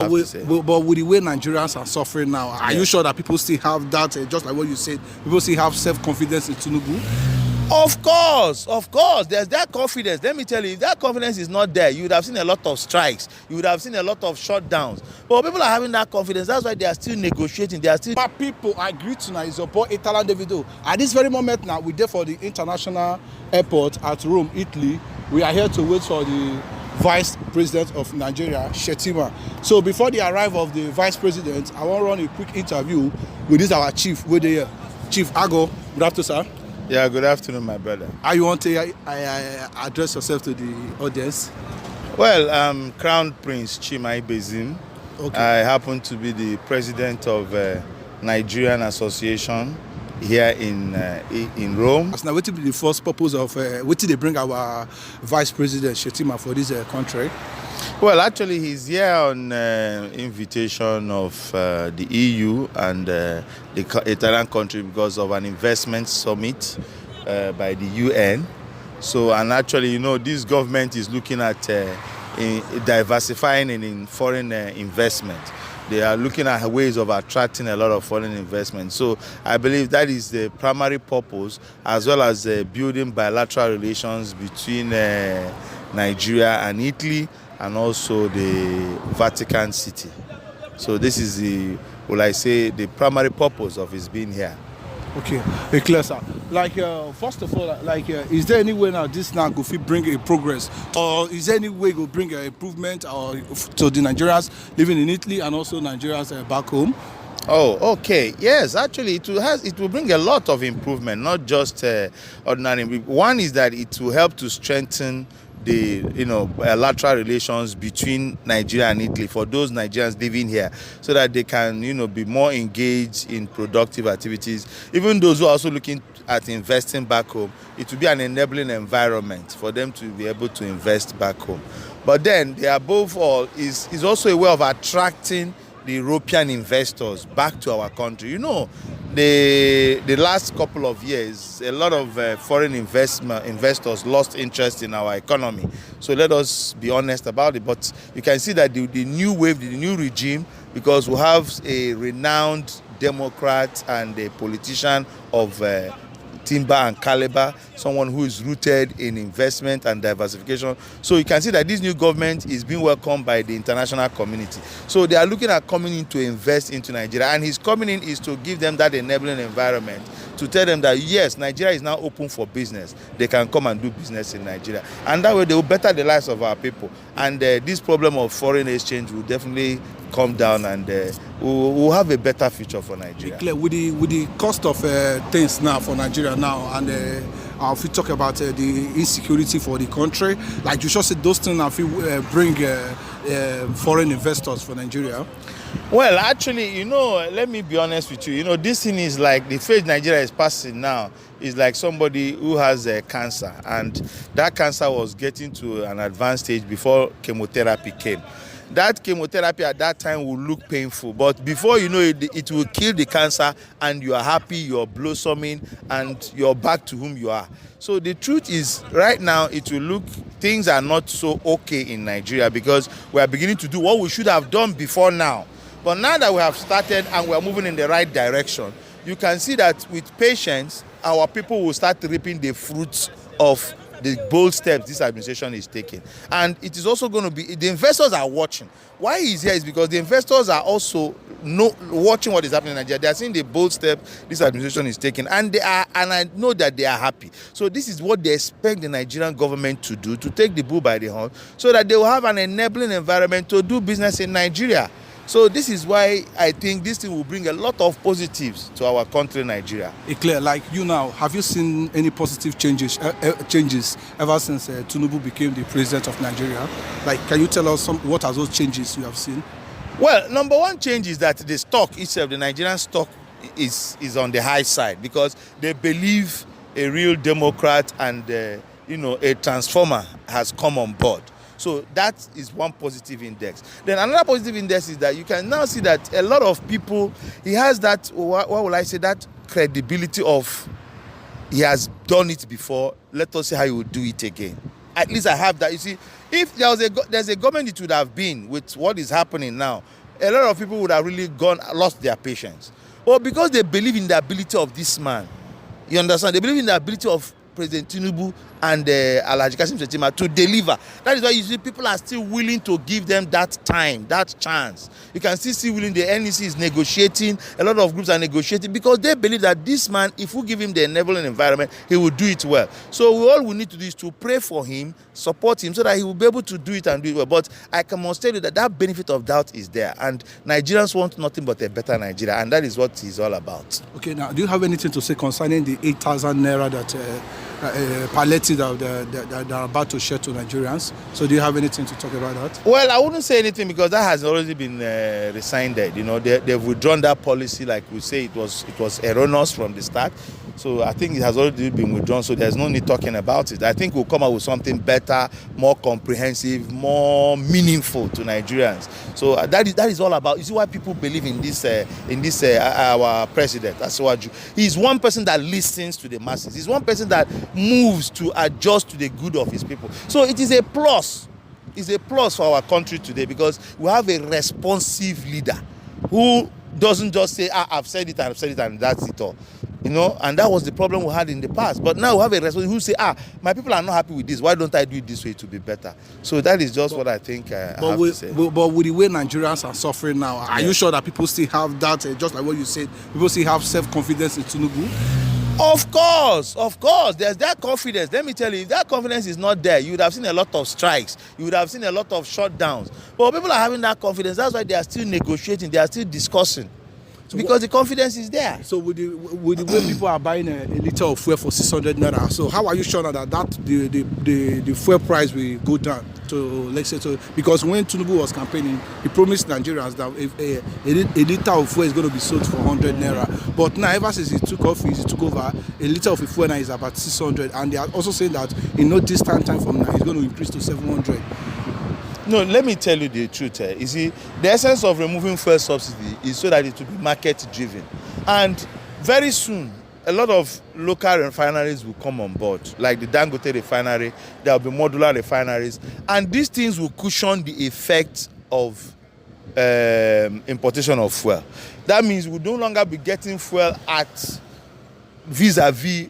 But with the way Nigerians are suffering now, are you sure that people still have that, just like what you said, people still have self-confidence in Tinubu? Of course, there's that confidence. Let me tell you, if that confidence is not there, you would have seen a lot of strikes, you would have seen a lot of shutdowns. But people are having that confidence, that's why they are still negotiating, they are still... But people agree tonight is your boy Italan Davido. At this very moment now, we're there for the international airport at Rome, Italy. We are here to wait for the Vice President of Nigeria, Shettima. So before the arrival of the Vice President, I want to run a quick interview with this our chief, with the Chief Ago. Good afternoon, sir. Yeah, good afternoon, my brother. How you want to address yourself to the audience? Well, I'm Crown Prince Chima Ibezim. Okay. I happen to be the president of Nigerian Association here in Rome. Now, what will be the first purpose of what did they bring our Vice President Shettima for this country? Well, actually, he's here on invitation of the EU and the Italian country because of an investment summit by the UN. So, and actually, you know, this government is looking at diversifying in foreign investment. They are looking at ways of attracting a lot of foreign investment. So I believe that is the primary purpose, as well as building bilateral relations between Nigeria and Italy, and also the Vatican City. So this is the, will I say, the primary purpose of his being here. Okay, clear, sir. Like, first of all, like, is there any way now this now go bring a progress, or is there any way go bring an improvement or to the Nigerians living in Italy and also Nigerians back home? Oh, okay. Yes, actually, it will bring a lot of improvement, not just ordinary. One is that it will help to strengthen the bilateral relations between Nigeria and Italy for those Nigerians living here, so that they can be more engaged in productive activities. Even those who are also looking at investing back home, it will be an enabling environment for them to be able to invest back home. But then, above all, is also a way of attracting the European investors back to our country. You know, the last couple of years, a lot of foreign investors lost interest in our economy. So let us be honest about it. But you can see that the new wave, the new regime, because we have a renowned Democrat and a politician of timber and caliber, someone who is rooted in investment and diversification. So you can see that this new government is being welcomed by the international community. So they are looking at coming in to invest into Nigeria, and his coming in is to give them that enabling environment, to tell them that yes, Nigeria is now open for business. They can come and do business in Nigeria, and that way they will better the lives of our people. And this problem of foreign exchange will definitely come down, and we'll have a better future for Nigeria. With the cost of things now for Nigeria now, and if we talk about the insecurity for the country, like you just said, those things if we bring foreign investors for Nigeria. Well, actually, let me be honest with you. This thing is like the phase Nigeria is passing now is like somebody who has cancer, and that cancer was getting to an advanced stage before chemotherapy came. That chemotherapy at that time will look painful, but before you know it, it will kill the cancer, and you are happy, you're blossoming, and you're back to whom you are. So the truth is, right now, it will look, things are not so okay in Nigeria, because we are beginning to do what we should have done before now. But now that we have started and we are moving in the right direction, you can see that with patience, our people will start reaping the fruits of the bold steps this administration is taking. And it is also going to be, the investors are watching. Why he's here is because the investors are also watching what is happening in Nigeria. They are seeing the bold steps this administration is taking, and I know that they are happy. So this is what they expect the Nigerian government to do, to take the bull by the horn, so that they will have an enabling environment to do business in Nigeria. So this is why I think this thing will bring a lot of positives to our country, Nigeria. Clear, like you now, have you seen any positive changes ever since Tinubu became the president of Nigeria? Like, can you tell us what are those changes you have seen? Well, number one change is that the stock itself, the Nigerian stock, is on the high side, because they believe a real Democrat and a transformer has come on board. So that is one positive index. Then another positive index is that you can now see that a lot of people, he has that, what will I say, that credibility of he has done it before, let us see how he will do it again. At least I have that. You see, if there's a government it would have been with what is happening now, a lot of people would have really lost their patience. But because they believe in the ability of this man, you understand? They believe in the ability of President Tinubu and Alhaji Kassim Shettima to deliver. That is why you see people are still willing to give them that time, that chance. You can still see willing. The NEC is negotiating. A lot of groups are negotiating because they believe that this man, if we give him the enabling environment, he will do it well. So all we need to do is to pray for him, support him, so that he will be able to do it and do it well. But I can must tell you that that benefit of doubt is there, and Nigerians want nothing but a better Nigeria, and that is what it's all about. Okay, now, do you have anything to say concerning the 8,000 naira that palliative that are about to share to Nigerians? So do you have anything to talk about that? Well, I wouldn't say anything because that has already been rescinded. You know, they've withdrawn that policy. Like we say, it was erroneous from the start. So I think it has already been withdrawn. So there's no need talking about it. I think we'll come up with something better, more comprehensive, more meaningful to Nigerians. So that is all about. You see why people believe in this our president. That's what he's one person that listens to the masses. He's one person that moves to adjust to the good of his people. So it is a plus. It's a plus for our country today because we have a responsive leader who doesn't just say, I've said it and that's it all. You know, and that was the problem we had in the past. But now we have a responsibility who say, my people are not happy with this. Why don't I do it this way to be better? So that is just what I think I have to say. But with the way Nigerians are suffering now, are you sure that people still have that, just like what you said, people still have self-confidence in Tinubu? Of course, there's that confidence. Let me tell you, if that confidence is not there, you would have seen a lot of strikes. You would have seen a lot of shutdowns. But people are having that confidence. That's why they are still negotiating. They are still discussing. Because the confidence is there. So with the way people are buying a liter of fuel for 600 naira, so how are you sure that the fuel price will go down to, let's say, because when Tinubu was campaigning, he promised Nigerians that a liter of fuel is going to be sold for 100 naira. But now, ever since he took over, a liter of fuel now is about 600, and they are also saying that in no distant time from now, it's going to increase to 700. No, let me tell you the truth. You see, the essence of removing fuel subsidy is so that it will be market driven. And very soon, a lot of local refineries will come on board, like the Dangote refinery, there will be modular refineries. And these things will cushion the effect of importation of fuel. That means we'll no longer be getting fuel at vis-a-vis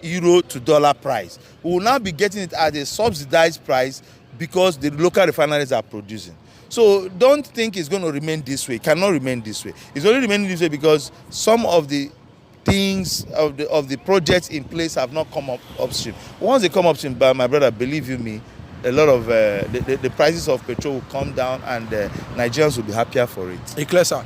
euro to dollar price. We will now be getting it at a subsidized price because the local refineries are producing. So don't think it's going to remain this way. It cannot remain this way. It's only remaining this way because some of the things of the projects in place have not come up upstream. Once they come upstream, my brother, believe you me, a lot of the prices of petrol will come down and Nigerians will be happier for it. Clear, sir.